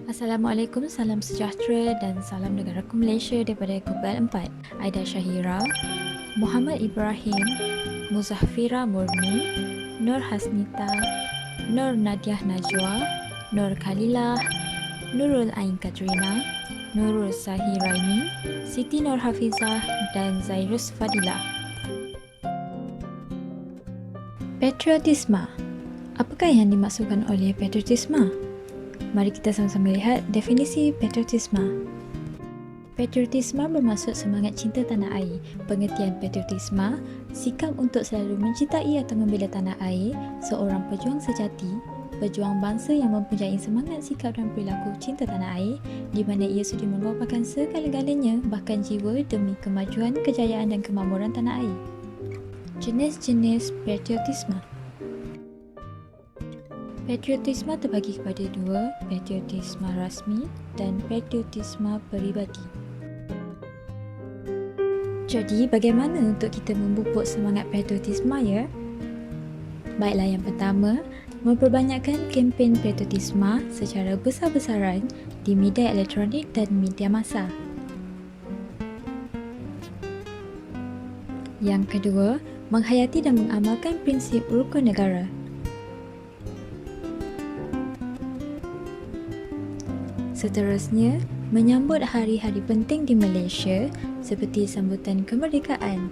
Assalamualaikum, salam sejahtera dan salam negaraku Malaysia daripada Kubal 4. Aida Syahira, Muhammad Ibrahim, Muzafira Murni, Nur Hasnita, Nur Nadiah Najwa, Nur Khalilah, Nurul Ain Katrina, Nurul Sahiraini, Siti Nur Hafizah dan Zairus Fadilah. Patriotisme. Apakah yang dimaksudkan oleh patriotisme? Mari kita sama-sama lihat definisi patriotisme. Patriotisme bermaksud semangat cinta tanah air. Pengertian patriotisme, sikap untuk selalu mencintai atau membela tanah air, seorang pejuang sejati, pejuang bangsa yang mempunyai semangat sikap dan perilaku cinta tanah air, di mana ia sudi mengorbankan segala-galanya, bahkan jiwa demi kemajuan, kejayaan dan kemakmuran tanah air. Jenis-jenis patriotisme. Patriotisme terbagi kepada dua, patriotisme rasmi dan patriotisme peribadi. Jadi, bagaimana untuk kita memupuk semangat patriotisme ya? Baiklah, yang pertama, memperbanyakkan kempen patriotisme secara besar-besaran di media elektronik dan media massa. Yang kedua, menghayati dan mengamalkan prinsip rukun negara. Seterusnya, menyambut hari-hari penting di Malaysia seperti sambutan kemerdekaan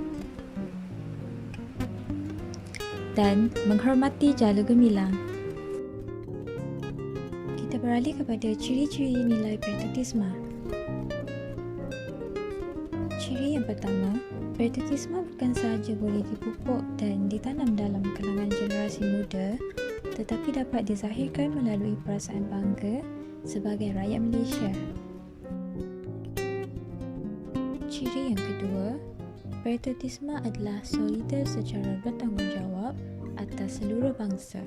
dan menghormati Jala Gemilang. Kita beralih kepada ciri-ciri nilai patriotisme. Ciri yang pertama, patriotisme bukan sahaja boleh dipupuk dan ditanam dalam kalangan generasi muda, tetapi dapat dizahirkan melalui perasaan bangga sebagai rakyat Malaysia. Ciri yang kedua, patriotisme adalah solidar secara bertanggungjawab atas seluruh bangsa.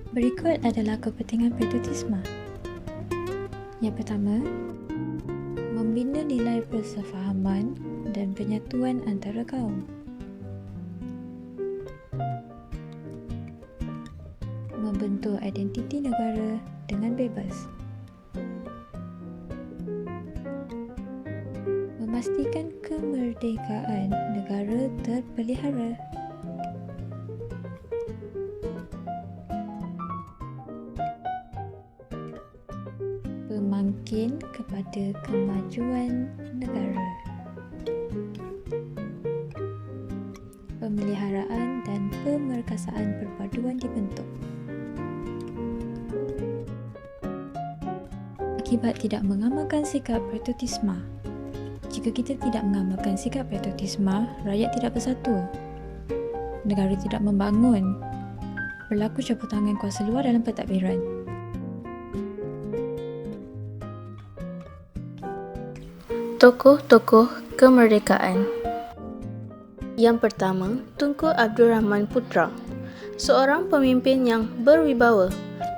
Berikut adalah kepentingan patriotisme. Yang pertama, membina nilai persefahaman dan penyatuan antara kaum. Membentuk identiti negara dengan bebas. Memastikan kemerdekaan negara terpelihara. Pemangkin kepada kemajuan negara. Pemeliharaan dan pemerkasaan perpaduan dibentuk. Akibat tidak mengamalkan sikap patriotisme. Jika kita tidak mengamalkan sikap patriotisme, rakyat tidak bersatu, negara tidak membangun, berlaku campur tangan kuasa luar dalam pentadbiran. Tokoh-tokoh kemerdekaan. Yang pertama, Tunku Abdul Rahman Putra, seorang pemimpin yang berwibawa,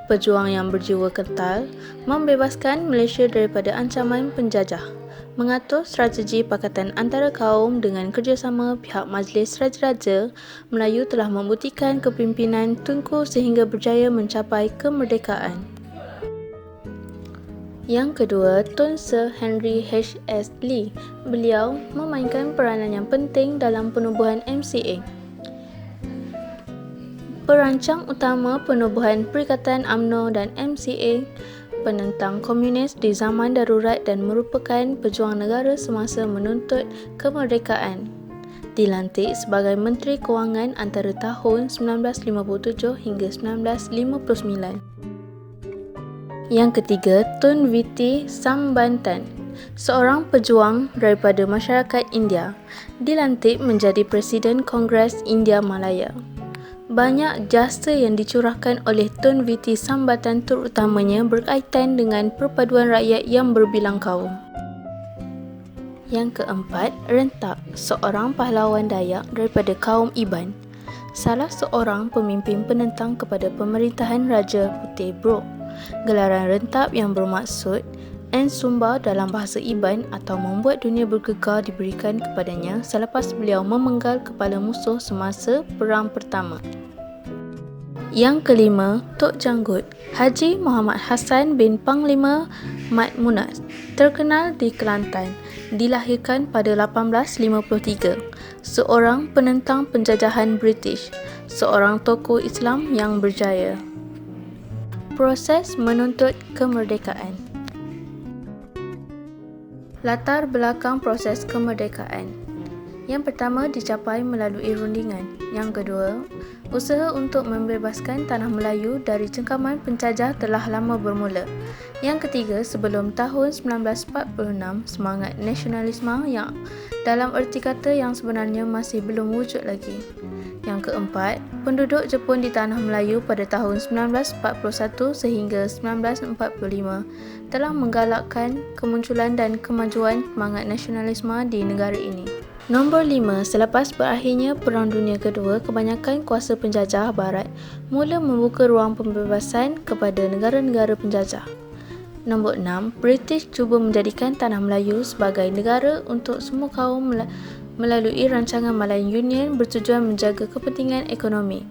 pejuang yang berjiwa kental, membebaskan Malaysia daripada ancaman penjajah, mengatur strategi pakatan antara kaum dengan kerjasama pihak Majlis Raja-Raja Melayu telah membuktikan kepimpinan Tunku sehingga berjaya mencapai kemerdekaan. Yang kedua, Tun Sir Henry H.S. Lee. Beliau memainkan peranan yang penting dalam penubuhan MCA. Perancang utama penubuhan Perikatan UMNO dan MCA, penentang komunis di zaman darurat dan merupakan pejuang negara semasa menuntut kemerdekaan. Dilantik sebagai Menteri Kewangan antara tahun 1957 hingga 1959. Yang ketiga, Tun Viti Sambantan, seorang pejuang daripada masyarakat India, dilantik menjadi Presiden Kongres India Malaya. Banyak jasa yang dicurahkan oleh Tun Viti Sambatan terutamanya berkaitan dengan perpaduan rakyat yang berbilang kaum. Yang keempat, Rentak, seorang pahlawan Dayak daripada kaum Iban, salah seorang pemimpin penentang kepada pemerintahan Raja Putih Brok. Gelaran Rentak yang bermaksud Ensumba dalam bahasa Iban atau membuat dunia bergegar diberikan kepadanya selepas beliau memenggal kepala musuh semasa Perang Pertama. Yang kelima, Tok Janggut, Haji Muhammad Hassan bin Panglima Mat Munas, terkenal di Kelantan, dilahirkan pada 1853, seorang penentang penjajahan British, seorang tokoh Islam yang berjaya. Proses menuntut kemerdekaan. Latar belakang proses kemerdekaan. Yang pertama dicapai melalui rundingan. Yang kedua, usaha untuk membebaskan tanah Melayu dari cengkaman pencajah telah lama bermula. Yang ketiga, sebelum tahun 1946, semangat nasionalisme yang dalam erti kata yang sebenarnya masih belum wujud lagi. Yang keempat, penduduk Jepun di tanah Melayu pada tahun 1941 sehingga 1945 telah menggalakkan kemunculan dan kemajuan semangat nasionalisme di negara ini. Nombor 5, selepas berakhirnya Perang Dunia Kedua, kebanyakan kuasa penjajah Barat mula membuka ruang pembebasan kepada negara-negara penjajah. Nombor 6, British cuba menjadikan tanah Melayu sebagai negara untuk semua kaum melalui rancangan Malayan Union bertujuan menjaga kepentingan ekonomi.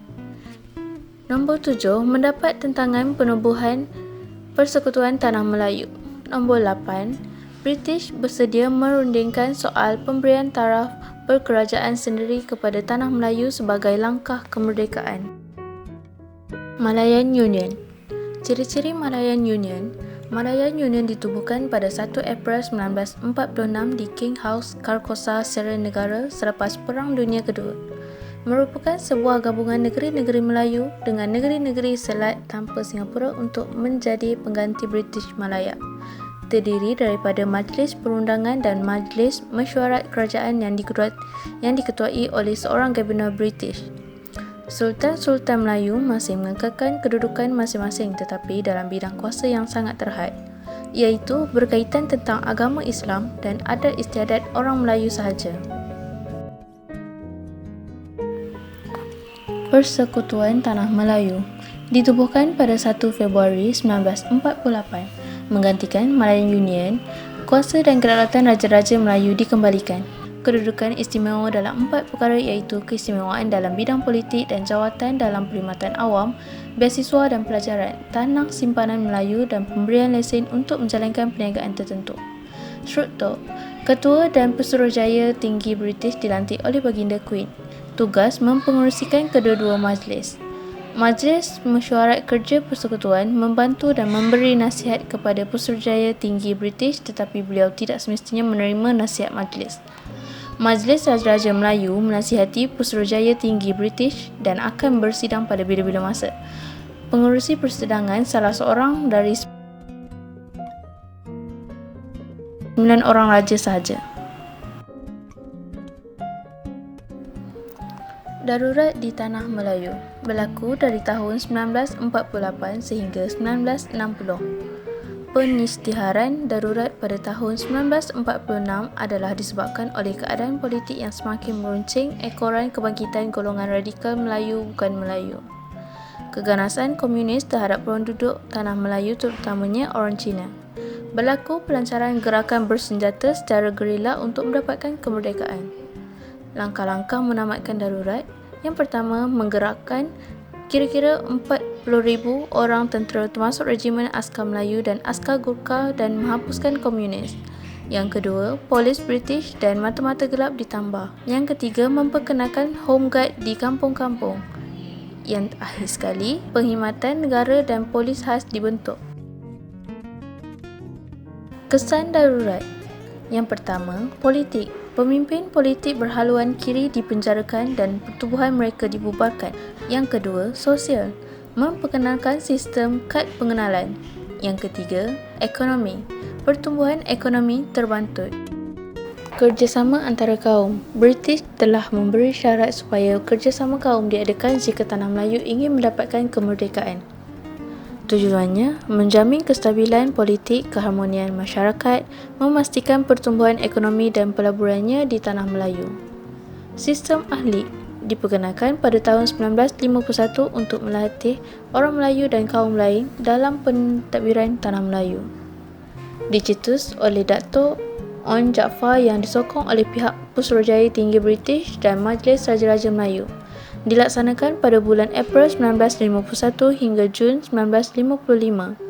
Nombor 7, mendapat tentangan penubuhan Persekutuan Tanah Melayu. Nombor 8, British bersedia merundingkan soal pemberian taraf berkerajaan sendiri kepada Tanah Melayu sebagai langkah kemerdekaan. Malayan Union. Ciri-ciri Malayan Union. Malayan Union ditubuhkan pada 1 April 1946 di King House, Carcosa, Sierra Negara selepas Perang Dunia Kedua. Merupakan sebuah gabungan negeri-negeri Melayu dengan negeri-negeri Selat tanpa Singapura untuk menjadi pengganti British Malaya. Terdiri daripada Majlis Perundangan dan Majlis Mesyuarat Kerajaan yang diketuai oleh seorang Gubernur British. Sultan-Sultan Melayu masih mengekalkan kedudukan masing-masing tetapi dalam bidang kuasa yang sangat terhad, iaitu berkaitan tentang agama Islam dan adat istiadat orang Melayu sahaja. Persekutuan Tanah Melayu ditubuhkan pada 1 Februari 1948. Menggantikan Malayan Union, kuasa dan kedaulatan Raja-Raja Melayu dikembalikan. Kedudukan istimewa dalam 4 perkara iaitu keistimewaan dalam bidang politik dan jawatan dalam perkhidmatan awam, beasiswa dan pelajaran, tanah simpanan Melayu dan pemberian lesen untuk menjalankan perniagaan tertentu. Struktur. Ketua dan Pesuruhjaya Tinggi British dilantik oleh Baginda Queen. Tugas mempengerusikan kedua-dua majlis. Majlis Mesyuarat Kerja Persekutuan membantu dan memberi nasihat kepada Pesuruhjaya Tinggi British tetapi beliau tidak semestinya menerima nasihat majlis. Majlis Raja-Raja Melayu menasihati Pesuruhjaya Tinggi British dan akan bersidang pada bila-bila masa. Pengerusi persidangan salah seorang dari 9 orang raja sahaja. Darurat di Tanah Melayu berlaku dari tahun 1948 sehingga 1960. Pengisytiharan darurat pada tahun 1946 adalah disebabkan oleh keadaan politik yang semakin meruncing ekoran kebangkitan golongan radikal Melayu bukan Melayu. Keganasan komunis terhadap penduduk Tanah Melayu terutamanya orang Cina. Berlaku pelancaran gerakan bersenjata secara gerila untuk mendapatkan kemerdekaan. Langkah-langkah menamatkan darurat. Yang pertama, menggerakkan kira-kira 40,000 orang tentera termasuk regimen askar Melayu dan askar Gurkha dan menghapuskan komunis. Yang kedua, polis British dan mata-mata gelap ditambah. Yang ketiga, memperkenalkan home guard di kampung-kampung. Yang akhir sekali, penghormatan negara dan polis khas dibentuk. Kesan darurat. Yang pertama, politik. Pemimpin politik berhaluan kiri dipenjarakan dan pertubuhan mereka dibubarkan. Yang kedua, sosial. Memperkenalkan sistem kad pengenalan. Yang ketiga, ekonomi. Pertumbuhan ekonomi terbantut. Kerjasama antara kaum. British telah memberi syarat supaya kerjasama kaum diadakan jika Tanah Melayu ingin mendapatkan kemerdekaan. Tujuannya menjamin kestabilan politik, keharmonian masyarakat, memastikan pertumbuhan ekonomi dan pelaburannya di Tanah Melayu. Sistem ahli diperkenalkan pada tahun 1951 untuk melatih orang Melayu dan kaum lain dalam pentadbiran Tanah Melayu. Dicetus oleh Dato' On Jaafar yang disokong oleh pihak Pesuruhjaya Tinggi British dan Majlis Raja-Raja Melayu. dilaksanakan pada bulan April 1951 hingga Jun 1955.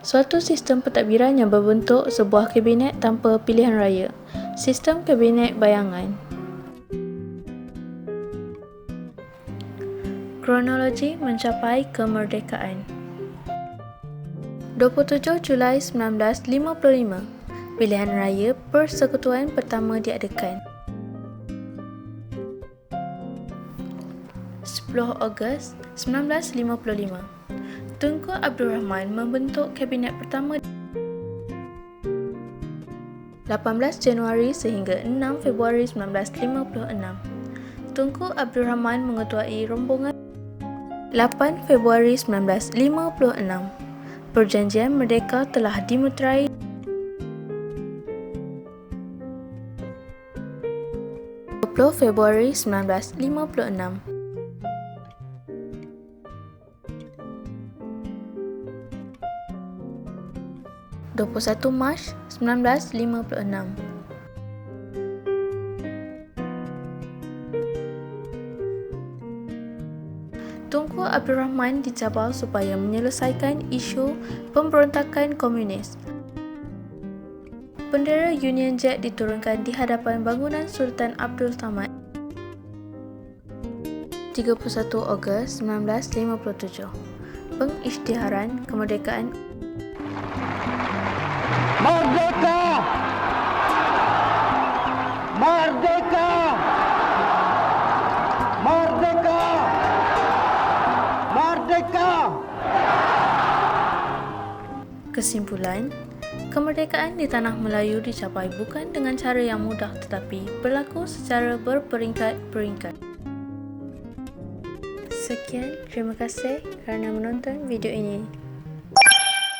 Suatu sistem pentadbiran yang berbentuk sebuah kabinet tanpa pilihan raya. Sistem kabinet bayangan. Kronologi mencapai kemerdekaan. 27 Julai 1955, pilihan raya Persekutuan pertama diadakan. 10 Ogos 1955, Tunku Abdul Rahman membentuk kabinet pertama. 18 Januari sehingga 6 Februari 1956, Tunku Abdul Rahman mengetuai rombongan. 8 Februari 1956, Perjanjian Merdeka telah dimeterai. 20 Februari 1956, (21 Mac 1956). Tunku Abdul Rahman dicabar supaya menyelesaikan isu pemberontakan komunis. Bendera Union Jack diturunkan di hadapan bangunan Sultan Abdul Samad. 31 Ogos 1957, pengisytiharan kemerdekaan. Merdeka! Merdeka! Merdeka! Merdeka! Kesimpulan, kemerdekaan di Tanah Melayu dicapai bukan dengan cara yang mudah tetapi berlaku secara berperingkat-peringkat. Sekian, terima kasih kerana menonton video ini.